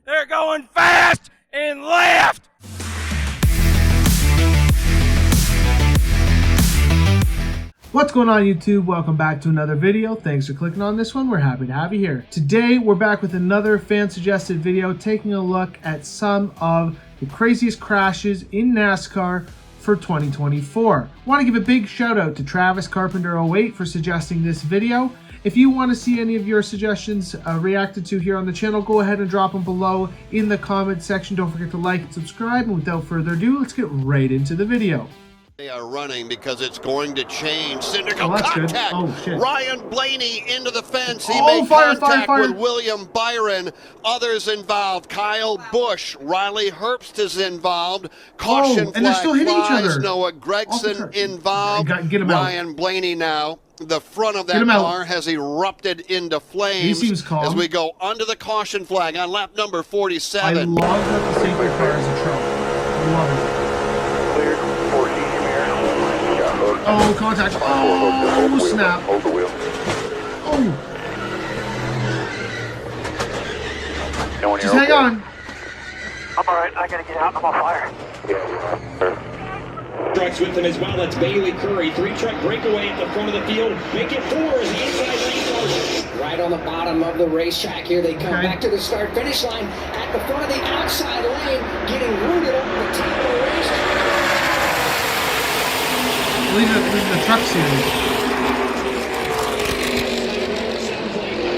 They're going fast and left. What's going on, YouTube? Welcome back to another video. Thanks for clicking on this one. We're happy to have you here. Today we're back with another fan suggested video taking a look at some of the craziest crashes in NASCAR for 2024. I want to give a big shout out to Travis Carpenter 08 for suggesting this video. If you want to see any of your suggestions reacted to here on the channel, go ahead and drop them below in the comment section. Don't forget to like and subscribe. And without further ado, let's get right into the video. They are running because it's going to change. Syndical that's contact. good. Oh, shit. Ryan Blaney into the fence. He Oh, made contact with William Byron. Others involved. Kyle Busch. Riley Herbst is involved. Caution and they're flag still hitting each flies. other. Noah Gregson involved. Get him out. Ryan Blaney now. The front of that car has erupted into flames. He seems calm. As we go under the caution flag on lap number 47. I love that the safety car is a trouble. I love it. Oh, contact. Oh, snap. Hold the wheel. Oh. Just hang on. I'm alright, I gotta get out, I'm on fire. Trucks with them as well. That's Bailey Curry. 3-truck breakaway at the front of the field. Make it 4 as the inside lane goes. Right on the bottom of the racetrack here. They come back to the start-finish line at the front of the outside lane, getting rooted up the top of the racetrack. Leave the truck series.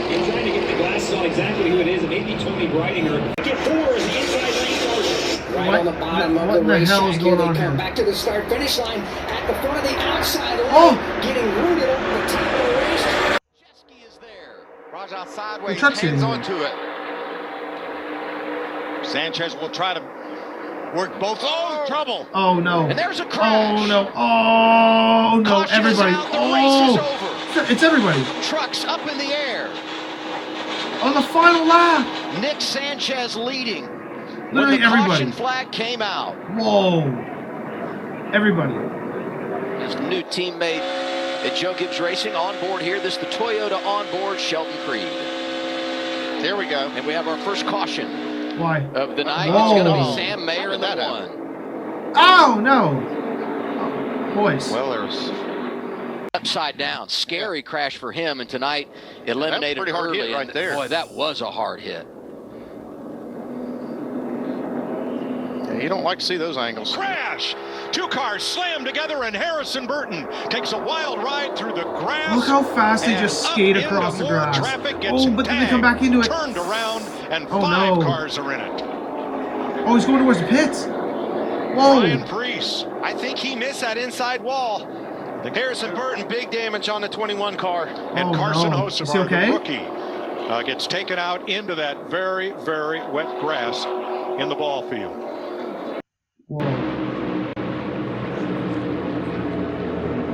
In trying to get the glasses on exactly who it is, it may be Tony Breidinger. Make it 4 as the inside lane goes. Right on the bottom of the racetrack here. They come back to the start-finish line at the front of the outside lane, getting rooted up the top of the racetrack. Jeske is there. Raja sideways, hands onto it. Sanchez will try to work both. Oh, trouble. Oh, no. And there's a crash. Oh, no. Oh, no. Caution Everybody. is out. The race is over. It's everybody. Trucks up in the air. On the final lap. Nick Sanchez leading. Literally when the everybody. caution flag came out. Whoa. Everybody. His new teammate at Joe Gibbs Racing on board here. This is the Toyota on board Shelton Creed. There we go. And we have our first caution of the night. Whoa. It's going to be Sam Mayer in the one. Oh, no. Oh, boys. Well, there's Upside down. Scary crash for him. And tonight, eliminated pretty hard early. hit right there. Boy, that was a hard hit. Yeah, you don't like to see those angles. Crash! Two cars slammed together and Harrison Burton takes a wild ride through the grass. Look how fast they just skate across the grass. Oh, but then they come back into it. Turned around and Oh, 5 no. cars are in it. Oh, he's going towards the pits. Whoa. Ryan Preece. I think he missed that inside wall. The Harrison Burton, big damage on the 21 car. And Oh, Carson no. Hocevar, Is he okay? the rookie, gets taken out into that very, very wet grass in the ball field. Whoa.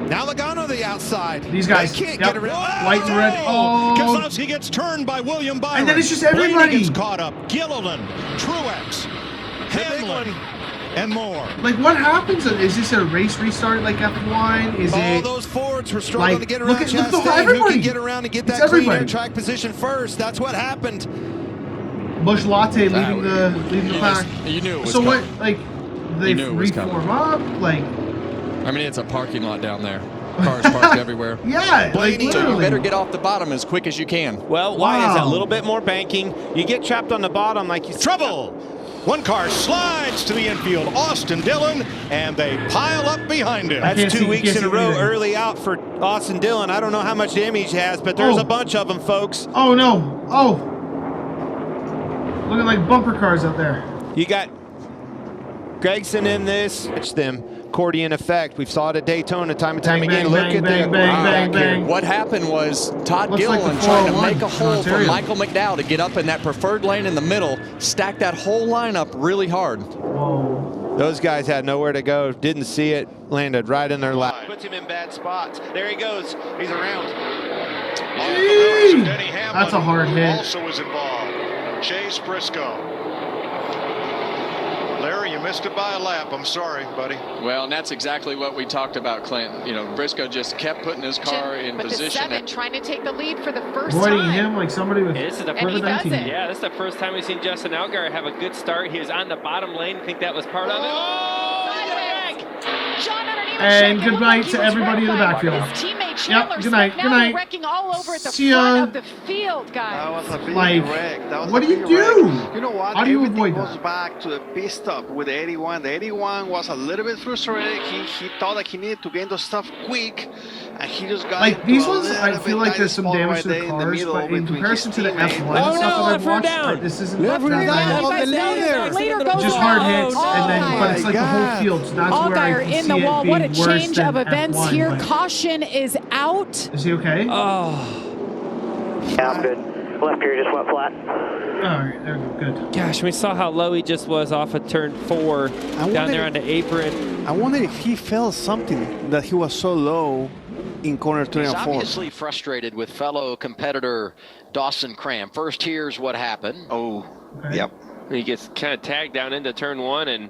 Now Logano the outside. These guys. They can't Yep. get around. White and red. Oh. Keselowski gets turned by William Byron. And then it's just everybody. Blaney gets caught up. Gilliland, Truex, Hamlin, and more. Like, what happens? Is this a race restart like F1? Is it... Those Fords were struggling like, to get look around at who Chastain. Who can get around and get It's that clean everybody. air track position first? That's what happened. Bush Latte leading the pack. You knew it was So coming. what, like, they reform up? Like... I mean, it's a parking lot down there. Cars parked everywhere. Yeah, like, So you literally. better get off the bottom as quick as you can. Well, why is it? A little bit more banking. You get trapped on the bottom like you... Trouble! One car slides to the infield, Austin Dillon, and they pile up behind him. That's 2 weeks in a row early out for Austin Dillon. I don't know how much damage he has, but there's a bunch of them, folks. Oh, no. Oh. Looking like bumper cars out there. You got Gregson in this. It's them. Accordion effect. We've saw it at Daytona time and time again. Look at bang, the bang, bang. What happened was Todd Looks like Gilliland the trying to 401 make a hole for Ontario. Michael McDowell to get up in that preferred lane in the middle, stack that whole lineup really hard. Whoa. Those guys had nowhere to go. Didn't see it. Landed right in their lap. Puts him in bad spots. There he goes. He's around. Denny Hamlin That's a hard hit. also was involved. Chase Briscoe. Larry, you missed it by a lap. I'm sorry, buddy. Well, and that's exactly what we talked about, Clint. You know, Briscoe just kept putting his car in but position. The 7 trying to take the lead for the first avoiding time. him like somebody with this is the and he does it. Yeah, this is the first time we've seen Justin Allgaier have a good start. He was on the bottom lane. I think that was part of it. John underneath. And good night to everybody in the backfield. His teammate Chandler Good night. now Good night. wrecking all over at the See front ya. of the field, guys. That was a big Like, wreck. That was what a do you big do? wreck. You know what? How do you Everything avoid goes that? back to the pit stop with the 81. The 81 was a little bit frustrated. He thought that he needed to gain those stuff quick, and he just got Like, into these a ones, little I bit feel like tight there's some spot damage right to the there in the cars, middle but in between comparison his to the teammate. F1 and stuff that I've watched, this isn't that bad. Just hard hits, and then, but it's like the whole field, so that's where I Allgaier can in see the wall. it What a being worse change than of events F1, here. but- Caution is out. Is he okay? Yeah, I'm good. Left gear just went flat. Alright, there we go, good. Gosh, we saw how low he just was off of turn 4 down there on the apron. I wonder if he felt something that he was so low in corner 3 He's and 4. obviously frustrated with fellow competitor Dawson Cram. First, here's what happened. Oh, Okay. yep. He gets kind of tagged down into turn 1 and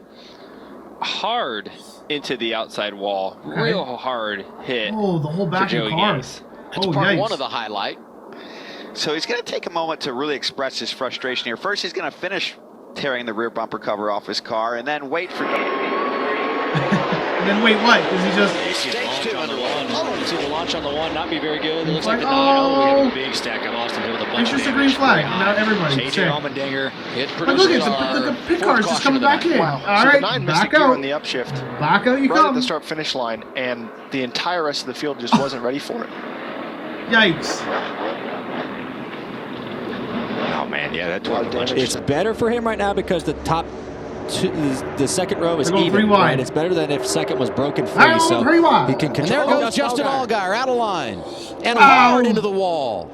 hard into the outside wall. Okay. Real hard hit. Oh, the whole for back of Joey the car. Gase. That's Oh, part yikes. one of the highlight. So he's going to take a moment to really express his frustration here. First, he's going to finish tearing the rear bumper cover off his car, and then wait for... And then wait, what? Is he just... Stage 2 underway. You see the launch on the 1 not be very good. It looks Like, like the 9. Oh, we have oh. a big stack of Austin here with a bunch It's of just a green flag. Not everybody. J.J. Sick. Allmendinger. It But look, produces the pit car is just coming back in. Wow. So the Alright, 9 missed a back gear out. on the upshift Back out you right at come. the start-finish line, and the entire rest of the field just wasn't ready for it. Yikes. Oh, man, yeah, that tore the It's better for him right now because the top two, the second row is They're going even. 3 wide. Right? It's better than if second was broken free. They're going So 3 wide. he can And control. there goes Justin Allgaier out of line and Ow. hard into the wall.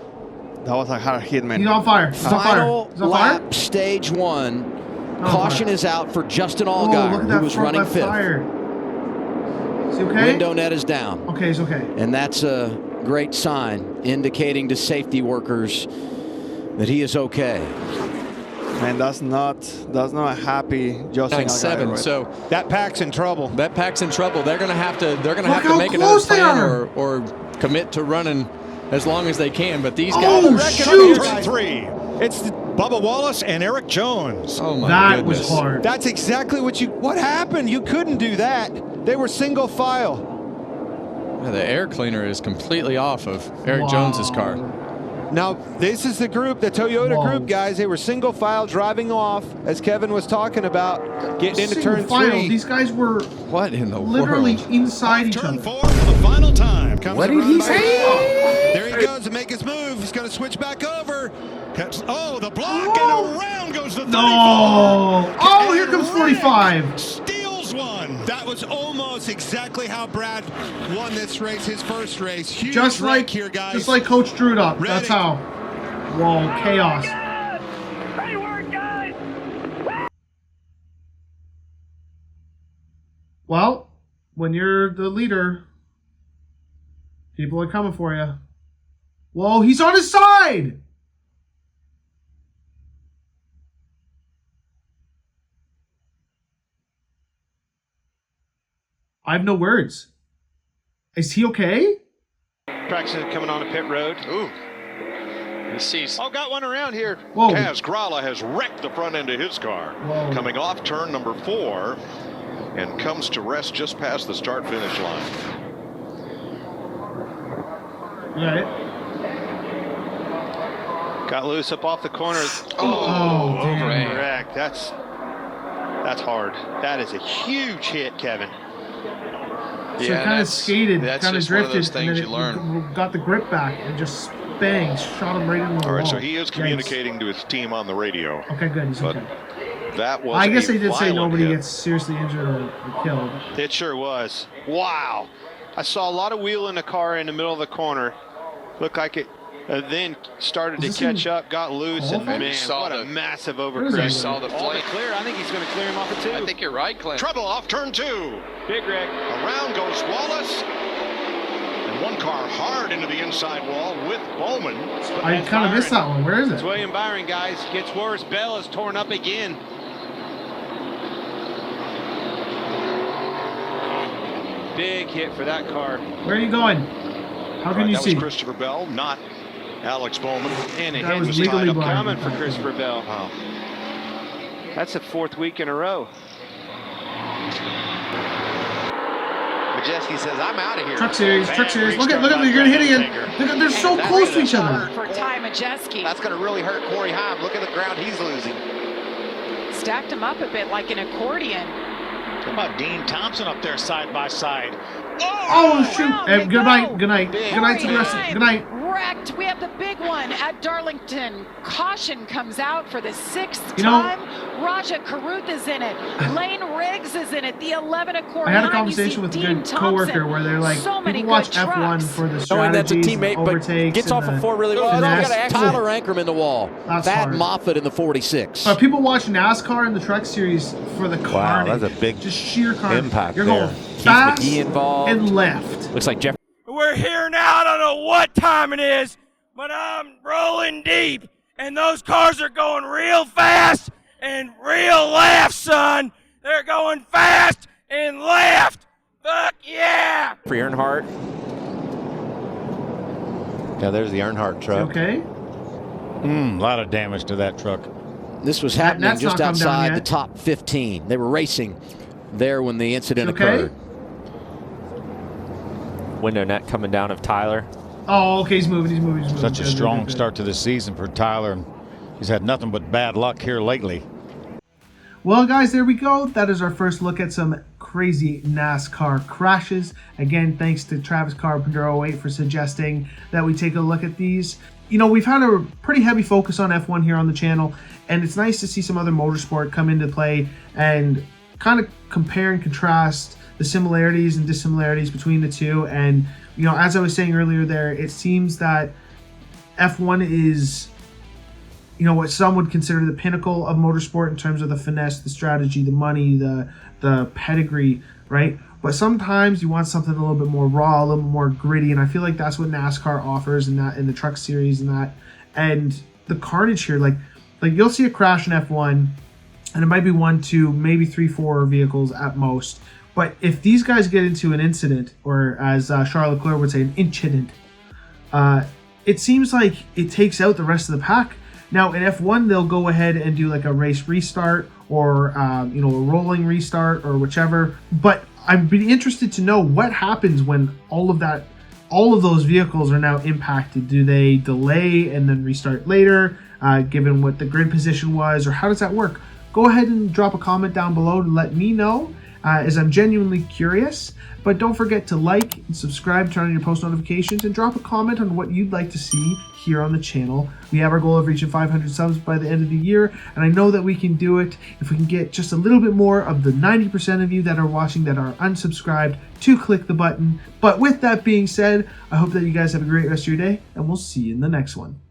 That was a hard hit, man. He's on fire. He's on fire. Final He's on fire. lap, stage 1. On Caution fire. is out for Justin Oh, look Allgaier, at that who was front running left 5th. tire. Is he okay? Window net is down. Okay, he's okay. And that's a great sign indicating to safety workers that he is okay. Man, that's not a happy Justin Allgaier, 7. right? So That pack's in trouble. that pack's in trouble. They're going to have to Look make how another close they plan are. or commit to running as long as they can. But these guys, Oh, shoot. Turn 3. It's Bubba Wallace and Eric Jones. oh my That goodness. was hard. That's exactly what happened. You couldn't do that. They were single file. Yeah, the air cleaner is completely off of Eric Wow. Jones's car. Now, this is the group, the Toyota Whoa. group, guys. They were single file driving off, as Kevin was talking about, getting into Single turn file. 3. These guys were What in the literally world? inside each Turn other. 4 for the final time. Comes What did around he by- say? There he goes to make his move. He's going to switch back over. Oh, the block, and around goes the 35. No. Oh, here And comes Rick 45. Steals one. That was almost exactly how Brad won this race, his first race. Huge Just wreck like here, guys. Just like Coach drew it up. Ready. That's how. Whoa, chaos. Great work, guys! Well, when you're the leader, people are coming for you. Whoa, he's on his side! I have no words. Is he okay? Practicing coming on a pit road. Ooh. He sees. Oh, got one around here. Whoa. Kaz Grala has wrecked the front end of his car. Whoa. Coming off turn number 4 and comes to rest just past the start-finish line. All right. Got loose up off the corner. Oh, damn. Overcorrect. That's hard. That is a huge hit, Kevin. So it kind of skated, kind of just one of drifted, those things and you then learn. it got the grip back and just bang, shot him right into the All right, wall. so he is Yikes. communicating to his team on the radio. Okay, good. He's But okay. that was I guess a they did say violent nobody hit. gets seriously injured or killed. It sure was. Wow. I saw a lot of wheel in the car in the middle of the corner. Looked like it then started to Is this catch in up, got loose, and qualifying? man, Saw what the- a massive What is overcorrection. that? Saw the All flame. the clear. I think he's going to clear him off at 2. I think you're right, Clint. Trouble off turn 2. Big wreck. Around goes Wallace. And one car hard into the inside wall with Bowman. I kind of missed that one. Where is It's it? William Byron, guys. Gets worse. Bell is torn up again. Big hit for that car. Where are you going? How can you that see? was Christopher Bell, not Alex Bowman. And a That hit was was legally tied up blind. coming for Christopher Bell. Wow. That's the 4th week in a row. Majeski says, I'm out of here. Truck series, truck series. Look at, you're gonna hit again. Look at, they're so close to each other. For Ty Majeski. That's going to really hurt Corey Heim. Look at the ground he's losing. Stacked him up a bit like an accordion. How about Dean Thompson up there side by side? Oh shoot! Good night, good night, good night to the rest. Good night. Wrecked. We have the big one at Darlington. Caution comes out for the 6th You know- time. Raja Karuth is in it. Lane Riggs is in it. The 11 Accord. I had a conversation with a good coworker where they're like, So many people watch good F1 trucks. for the Knowing that's a strategies, teammate, and but overtakes, gets off and of 4 really well. finesse. Got Tyler Ankrum in the wall. That's Thad hard. Moffitt in the 46. But people watch NASCAR and the Truck Series for the carnage. that's a big just sheer carnage. impact You're there. going Keith fast McGee involved. and left. Looks like Jeff. We're here now. I don't know what time it is, but I'm rolling deep, and those cars are going real fast and real left, son. They're going fast and left. Fuck yeah! For Earnhardt. Yeah, there's the Earnhardt truck. Okay. A lot of damage to that truck. This was happening that's just not come down outside yet. the top 15. They were racing there when the incident Okay. occurred. Window net coming down of Tyler. Oh, okay, he's moving, he's moving, he's moving. Such a Good, strong good, good. start to the season for Tyler, and he's had nothing but bad luck here lately. Well, guys, there we go. That is our first look at some crazy NASCAR crashes. Again, thanks to Travis Carpenter 08 for suggesting that we take a look at these. You know, we've had a pretty heavy focus on F1 here on the channel, and it's nice to see some other motorsport come into play and kind of compare and contrast the similarities and dissimilarities between the two. And, you know, as I was saying earlier there, it seems that F1 is, you know, what some would consider the pinnacle of motorsport in terms of the finesse, the strategy, the money, the pedigree, right? But sometimes you want something a little bit more raw, a little bit more gritty, and I feel like that's what NASCAR offers in the truck series and that. And the carnage here, like you'll see a crash in F1, and it might be 1, 2, maybe 3, 4 vehicles at most. But if these guys get into an incident, or as Charles Leclerc would say, an incident, it seems like it takes out the rest of the pack. Now in F1, they'll go ahead and do like a race restart or you know, a rolling restart or whichever. But I'd be interested to know what happens when all of those vehicles are now impacted. Do they delay and then restart later, given what the grid position was, or how does that work? Go ahead and drop a comment down below to let me know, as I'm genuinely curious. But don't forget to like and subscribe, turn on your post notifications, and drop a comment on what you'd like to see here on the channel. We have our goal of reaching 500 subs by the end of the year, and I know that we can do it if we can get just a little bit more of the 90% of you that are watching that are unsubscribed to click the button. But with that being said, I hope that you guys have a great rest of your day, and we'll see you in the next one.